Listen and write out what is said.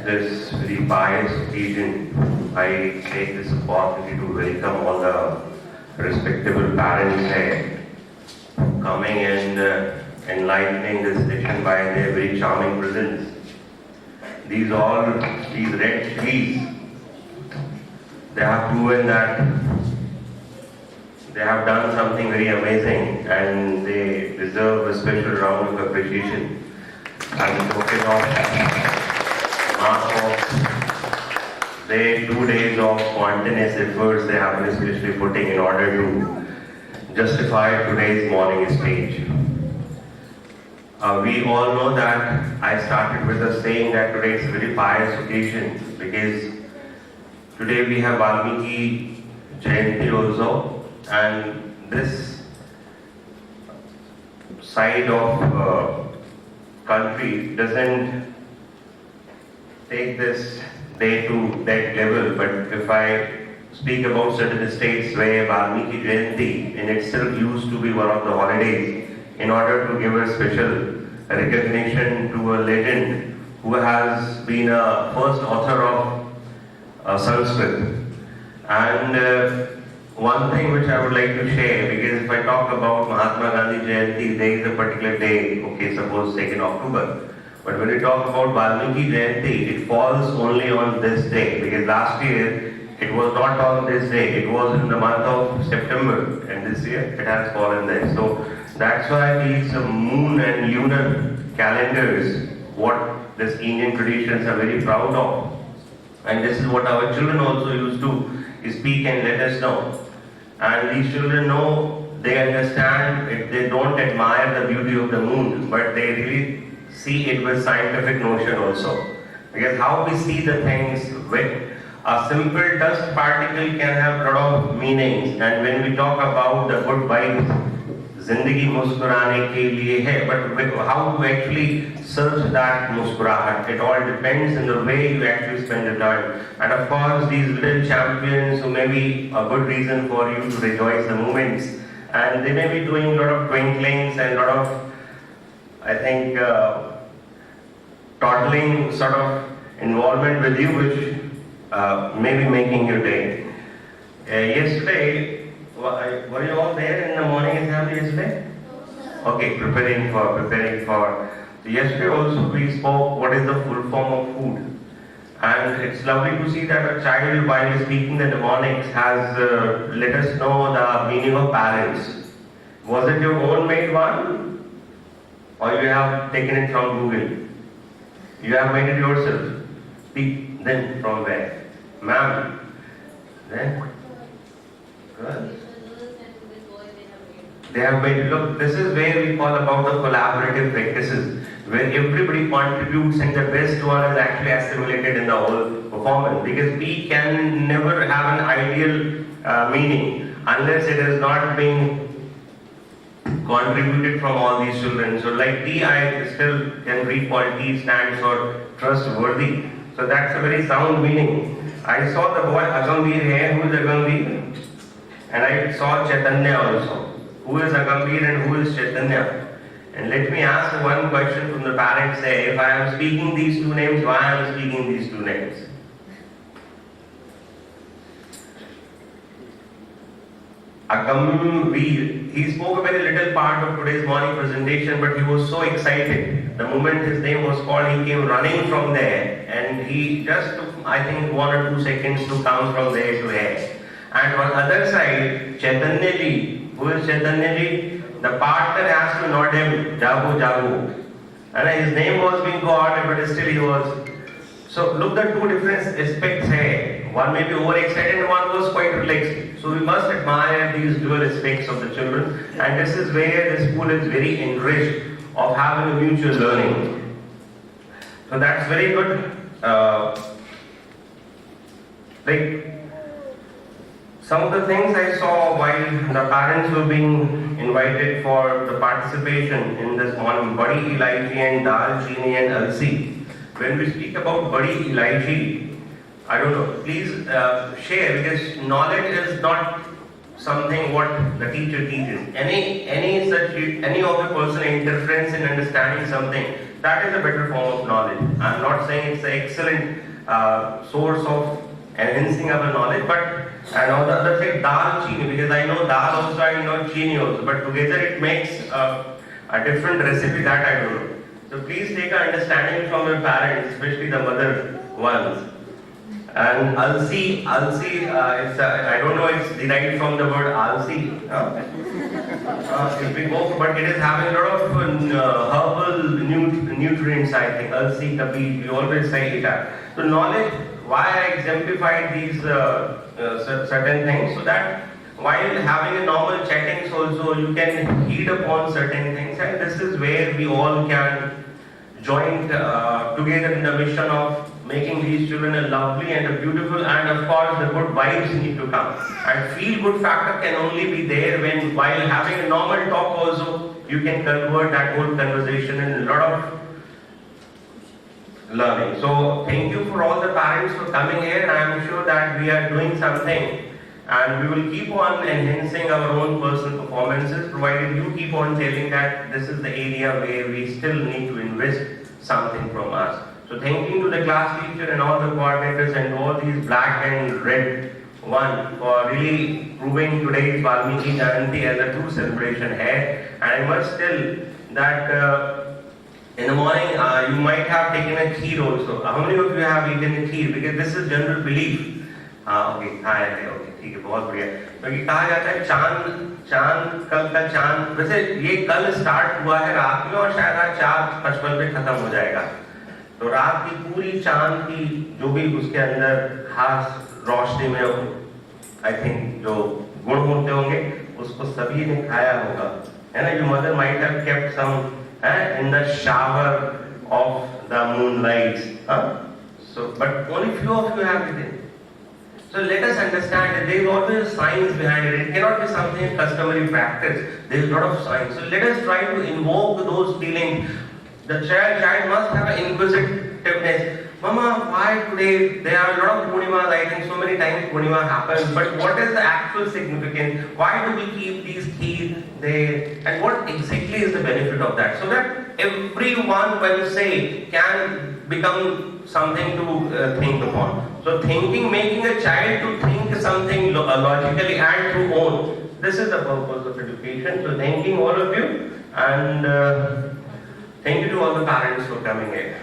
at this very pious occasion, I take this opportunity to welcome all the respectable parents here coming and enlightening this session by their very charming presence. These red trees, they have proven that they have done something very amazing and they deserve a special round of appreciation. As a token of mark of their 2 days of spontaneous efforts they have been especially putting in order to justify today's morning speech. We all know that I started with a saying that today is a very pious occasion because today we have Valmiki Jayanti also, and this side of country doesn't take this day to that level, but if I speak about certain states where Valmiki Jayanti in itself used to be one of the holidays in order to give a special recognition to a legend who has been a first author of Sanskrit. And one thing which I would like to share, because if I talk about Mahatma Gandhi Jayanti, there is a particular day, okay, suppose 2nd October. But when we talk about Valmiki Jayanti, it falls only on this day, because last year it was not on this day, it was in the month of September, and this year it has fallen there. So that's why these moon and lunar calendars, what this Indian traditions are very proud of. And this is what our children also used to speak and let us know. And these children know, they understand it, they don't admire the beauty of the moon, but they really see it with scientific notion also. Because how we see the things with a simple dust particle can have a lot of meanings. And when we talk about the good vibes, Zindagi muskurane ke liye hai, but how to actually search that muskurahat, it all depends on the way you actually spend the time. And of course, these little champions who may be a good reason for you to rejoice the moments, and they may be doing a lot of twinklings and a lot of, I think, toddling sort of involvement with you, which may be making your day. Yesterday, were you all there in the morning assembly yesterday? Okay, preparing for. Yesterday also we spoke what is the full form of food. And it's lovely to see that a child, while speaking the mnemonics, has let us know the meaning of parents. Was it your own made one? Or you have taken it from Google? You have made it yourself. Speak then from where? Ma'am. Then? Girls? They have made it. Look, this is where we call about the collaborative practices, where everybody contributes and the best one is actually assimilated in the whole performance. Because we can never have an ideal meaning unless it is not being contributed from all these children. So like T, I still can recall T stands for trustworthy. So that's a very sound meaning. I saw the boy Agambir here. Who is Agambir? And I saw Chaitanya also. Who is Agambir and who is Chaitanya? And let me ask one question from the parents here. If I am speaking these two names, why I am speaking these two names? Agambir, he spoke a very little part of today's morning presentation, but he was so excited. The moment his name was called, he came running from there, and he just took, I think, 1 or 2 seconds to come from there to here. And on the other side, Chaitanya ji. Who is Chaitanya ji? The partner has to nod him, Jabu, Jabu. And his name was being called, but still he was. So look, the two different aspects here. One may be overexcited and one was quite relaxed. So we must admire these dual aspects of the children. And this is where the school is very enriched of having a mutual learning. So that's very good. Some of the things I saw while the parents were being invited for the participation in this morning, Badi Ilaichi and Dal Chini and Alsi. When we speak about Badi Ilaichi, I don't know, please share, because knowledge is not something what the teacher teaches. Any of the personal interference in understanding something that is a better form of knowledge. I'm not saying it's an excellent source of enhancing our knowledge, but and on the other side, dal chini, because I know dal also, I know chini also, but together it makes a different recipe that I don't know. So please take an understanding from your parents, especially the mother ones. And alsi, it's I don't know, it's derived from the word alsi. If we go, but it is having a lot of herbal nutrients, I think. Alsi, kabi, we always say it. So knowledge, why I exemplified these certain things, so that while having a normal chattings also, you can heed upon certain things, and this is where we all can join together in the mission of making these children a lovely and a beautiful, and of course the good vibes need to come. And feel good factor can only be there when, while having a normal talk also, you can convert that whole conversation in a lot of learning. So thank you for all the parents for coming here, and I am sure that we are doing something, and we will keep on enhancing our own personal performances, provided you keep on telling that this is the area where we still need to invest something from us. So thanking to the class teacher and all the coordinators and all these black and red one for really proving today's Valmiki Jayanti as a true celebration here. And I must tell that in the morning you might have taken a kheer also. How many of you have eaten a kheer? Because this is general belief. Okay, okay, ठीक है, बहुत बढ़िया। क्योंकि कहा जाता है चांद कल का चांद, वैसे ये कल स्टार्ट हुआ है रात में और शायद आज 4:55 पे खत्म हो जाएगा। तो रात की पूरी चांद की जो भी उसके अंदर खास रोशनी में आई थिंक जो गुण होते होंगे, उसको सभी ने खाया होगा, है ना? Your mother might have kept some in the shower of the moonlights. So, but only few of you have eaten. So let us understand that there is always science behind it. It cannot be something customary practice. There is a lot of science. So let us try to invoke those feelings. The child must have an inquisitiveness. Mama, why today? There are a lot of Purnimas, I think so many times Purnima happens, but what is the actual significance? Why do we keep these keys there? And what exactly is the benefit of that? So that everyone, when you say, can become something to think upon. So thinking, making a child to think something logically and through own. This is the purpose of education. So thanking all of you, and thank you to all the parents for coming here.